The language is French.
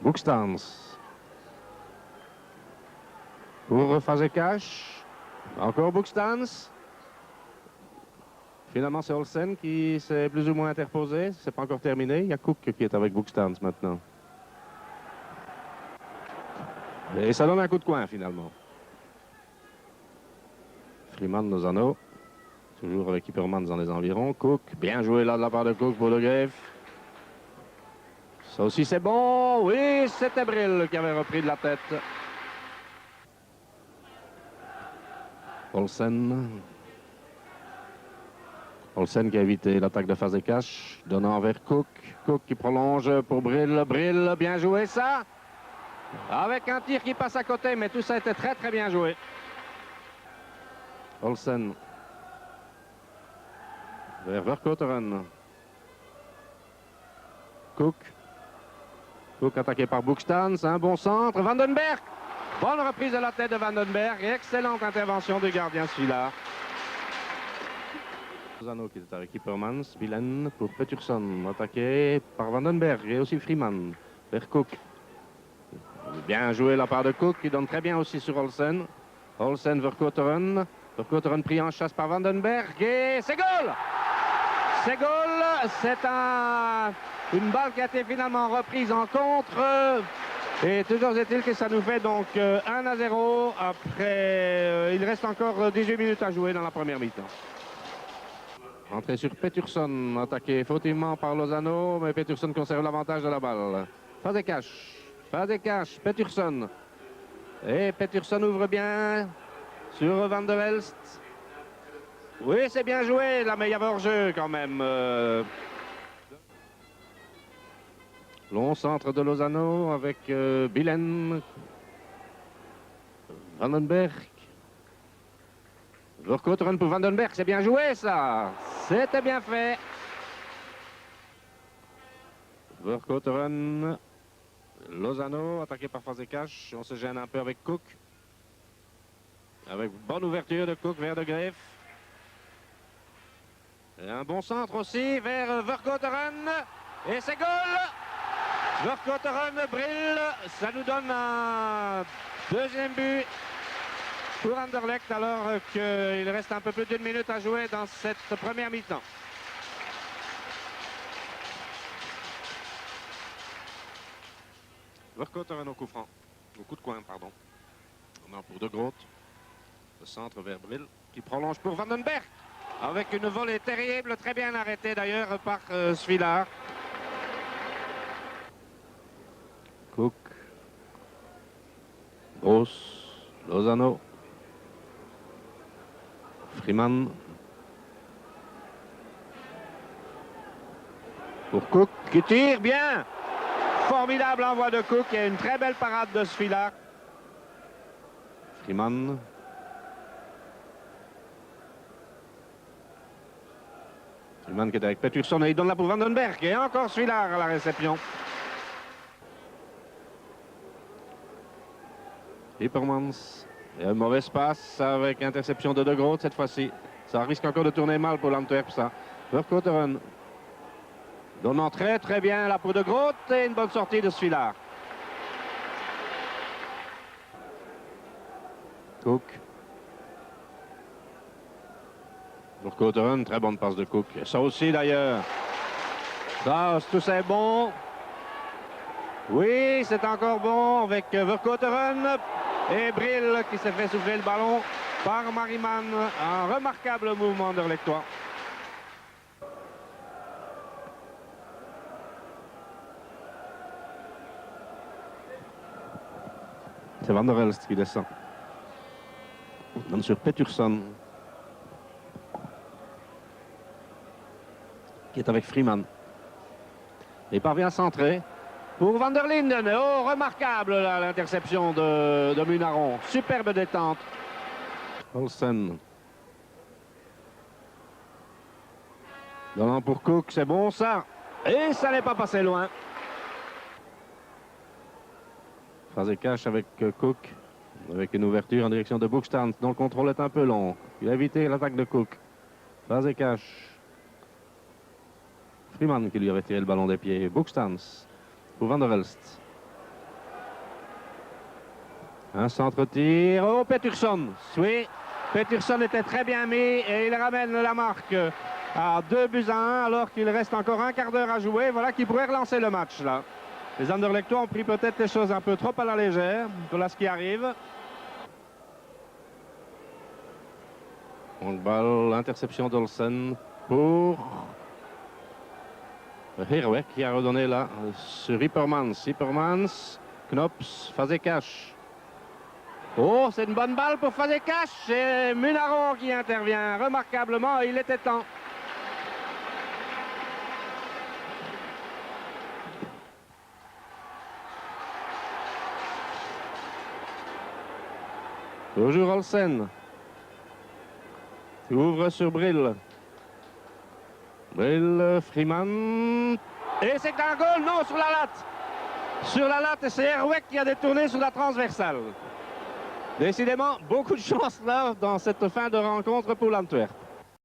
Boekstaans. Pour Fazekas. Encore Boekstaans. Finalement, c'est Olsen qui s'est plus ou moins interposé. C'est pas encore terminé. Il y a Cook qui est avec Boekstaans maintenant. Et ça donne un coup de coin finalement. Freeman, Lozano. Toujours avec Hippermans dans les environs. Cook, bien joué là de la part de Cook pour le greffe. Ça aussi c'est bon. Oui, c'était Brill qui avait repris de la tête. Olsen. Olsen qui a évité l'attaque de Fazekas. Donnant vers Cook. Cook qui prolonge pour Brill. Brill, bien joué ça. Avec un tir qui passe à côté, mais tout ça a été très très bien joué. Olsen. Vers Verkotteren. Cook. Cook attaqué par Boekstaans. Un bon centre. Vandenberg. Bonne reprise de la tête de Vandenberg. Excellente intervention du gardien Svilar. Lozano qui est avec Hippermans. Bilen pour Pettersson. Attaqué par Vandenberg et aussi Freeman. Vers Cook. Bien joué la part de Cook qui donne très bien aussi sur Olsen. Olsen Verkotteren. Verkotteren pris en chasse par Vandenberg et c'est goal! C'est goal! C'est une balle qui a été finalement reprise en contre. Et toujours est-il que ça nous fait donc 1-0 après. Il reste encore 18 minutes à jouer dans la première mi-temps. Entrée sur Pettersson, attaqué fautivement par Lozano, mais Pettersson conserve l'avantage de la balle. Fazekas, Pettersson. Et Pettersson ouvre bien sur Van der Elst. Oui, c'est bien joué, là, mais il y avait hors-jeu quand même. Long centre de Lozano avec Bilen. Vandenberg. Verkotteren pour Vandenberg, c'est bien joué ça. C'était bien fait. Verkotteren. Lozano, attaqué par Fazekas. On se gêne un peu avec Cook. Avec bonne ouverture de Cook vers de Greef. Et un bon centre aussi vers Verkotteren. Et c'est goal! Verkotteren, Brill. Ça nous donne un deuxième but pour Anderlecht alors qu'il reste un peu plus d'une minute à jouer dans cette première mi-temps. Verkotteren au coup franc. Au coup de coin, pardon. Non, pour De Groot. Le centre vers Brill qui prolonge pour Vandenberg. Avec une volée terrible, très bien arrêtée d'ailleurs par Svilar. Cook. Gross. Lozano. Freeman. Pour Cook qui tire bien. Formidable envoi de Cook et une très belle parade de Svilar. Freeman. Freeman qui est avec Pettersson et il donne là pour Vandenberg et encore Svilar à la réception. Hippermans. Et un mauvais passe avec interception de Groot cette fois-ci. Ça risque encore de tourner mal pour l'Antwerp ça. Verkotteren. Donnant très très bien la peau de Groot et une bonne sortie de Svilar. Cook. Verkotteren, très bonne passe de Cook. Et ça aussi d'ailleurs. Ça, tout ça est bon. Oui, c'est encore bon avec Verkotteren et Brill qui s'est fait souffler le ballon par Mariman. Un remarquable mouvement d'Anderlechtois. C'est Van der Elst qui descend. Dan sur Pettersson. Qui est avec Freeman. Il parvient à centrer. Pour Van der Linden. Oh, remarquable l'interception de Munaron. Superbe détente. Olsen. Donnant pour Cook, c'est bon ça. Et ça n'est pas passé loin. Fazekas avec Cook. Avec une ouverture en direction de Boekstaans, dont le contrôle est un peu long. Il a évité l'attaque de Cook. Fazekas. Freeman qui lui avait tiré le ballon des pieds. Boekstaans pour Van der Elst. Un centre-tir. Oh, Pettersson. Oui, Pettersson était très bien mis et il ramène la marque à 2-1 alors qu'il reste encore un quart d'heure à jouer. Voilà qui pourrait relancer le match là. Les Anderlechtois ont pris peut-être les choses un peu trop à la légère. Voilà ce qui arrive. Donc, balle, interception d'Olsen pour Herweg qui a redonné là sur Yppermans. Yppermans, Knops, Fazekas. Oh, c'est une bonne balle pour Fazekas. C'est Munaro qui intervient remarquablement. Il était temps. Toujours Olsen. Qui ouvre sur Brill. Brill, Freeman. Et c'est un goal, non, sur la latte. Sur la latte, c'est Herweg qui a détourné sur la transversale. Décidément, beaucoup de chance là dans cette fin de rencontre pour l'Antwerp.